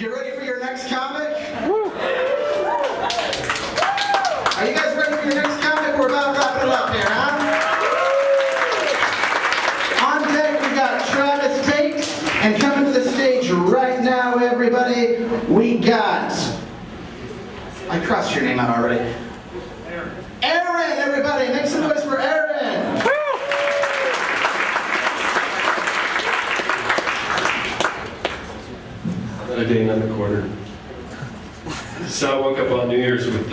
You ready for your next comic? Are you guys ready for your next comic? We're about wrapping it up here, huh? On deck, we got Travis Tate, and coming to the stage right now, everybody, we got... I crossed your name out already. Aaron, everybody, make some noise for Aaron. Another day, another quarter. So I woke up on New Year's with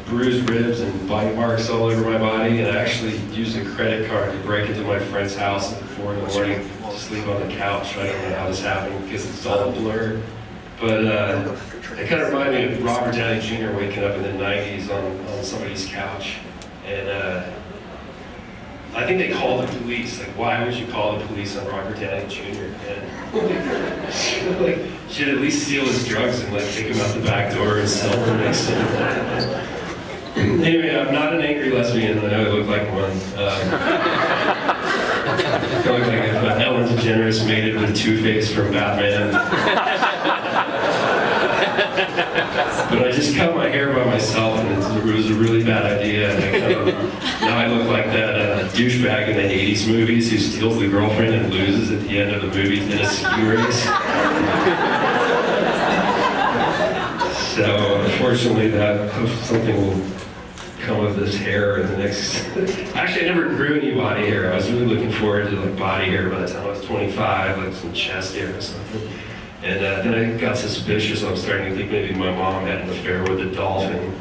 bruised ribs and bite marks all over my body, and I actually used a credit card to break into my friend's house at 4 in the morning to sleep on the couch. I don't know how this happened because it's all a blur. But it kind of reminded me of Robert Downey Jr. waking up in the 90s on somebody's couch. And I think they called the police. Like, why would you call the police on Robert Downey Jr.? And like, should at least steal his drugs and like take him out the back door and sell them next to him. Anyway, I'm not an angry lesbian. I know I look like one. I look like if Ellen DeGeneres mated with Two-Face from Batman. But I just cut my hair by myself, and it was a really bad idea. And now I look like that douchebag in the 80s movies who steals the girlfriend and loses at the end of the movie in a ski race. So unfortunately, something will come of this hair in the next... Actually, I never grew any body hair. I was really looking forward to like body hair by the time I was 25, like some chest hair or something. And then I got suspicious. I was starting to think maybe my mom had an affair with a dolphin.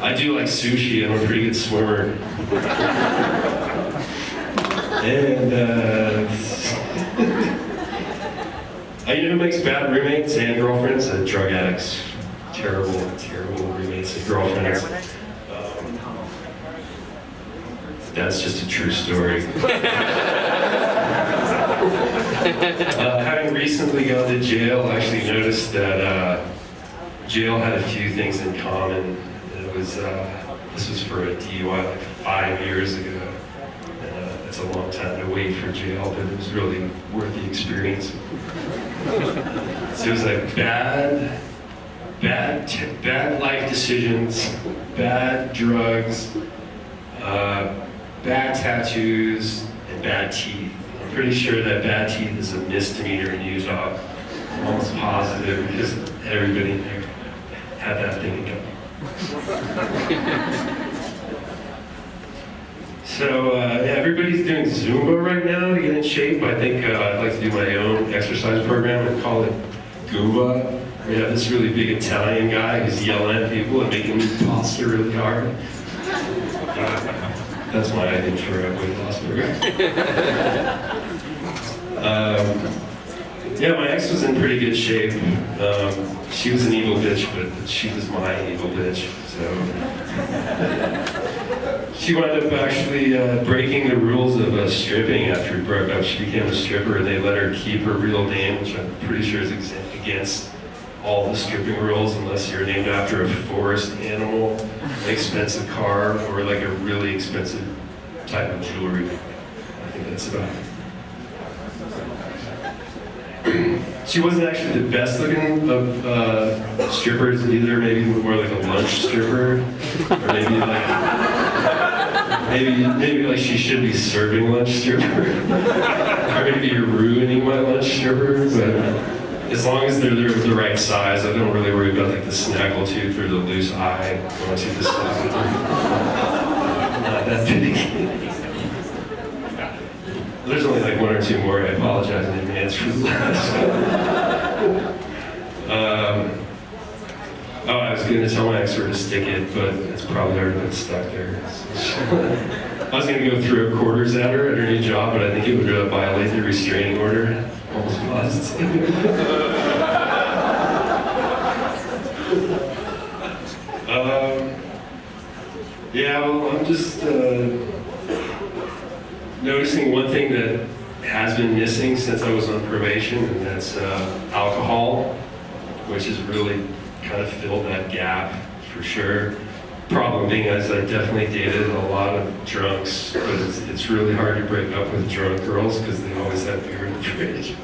I do like sushi. I'm a pretty good swimmer. And you know who makes bad roommates and girlfriends? Drug addicts. Terrible, terrible roommates and girlfriends. That's just a true story. Having recently gone to jail, I actually noticed that jail had a few things in common. It was this was for a DUI like 5 years ago. It's a long time to wait for jail, but it was really worth the experience. So it was like bad life decisions, bad drugs, bad tattoos, and bad teeth. I'm pretty sure that bad teeth is a misdemeanor in Utah. I'm almost positive because everybody in there had that thing in common. So yeah, everybody's doing Zumba right now to get in shape. I think I'd like to do my own exercise program and call it Goomba. We have this really big Italian guy who's yelling at people and making them posture really hard. That's my idea for a weight loss program. Yeah, my ex was in pretty good shape. She was an evil bitch, but she was my evil bitch. So she wound up actually breaking the rules of stripping after we broke up. She became a stripper, and they let her keep her real name, which I'm pretty sure is against all the stripping rules unless you're named after a forest animal, an expensive car, or like a really expensive type of jewelry. I think that's about it. She wasn't actually the best looking of strippers either, maybe more like a lunch stripper, or maybe like she should be serving lunch stripper, or maybe you're ruining my lunch stripper, but as long as they're the right size, I don't really worry about like the snaggle tooth or the loose eye. When I see the size, not that big. There's only like 1 or 2 more. I apologize in advance for the last one. I was going to tell my ex to stick it, but it's probably already been stuck there. I was going to go throw quarters at her new job, but I think it would violate the restraining order. Almost positive. Yeah, well, I'm just noticing one thing that has been missing since I was on probation, and that's alcohol, which has really kind of filled that gap for sure. Problem being is I definitely dated a lot of drunks, but it's really hard to break up with drunk girls because they always have beer in the fridge.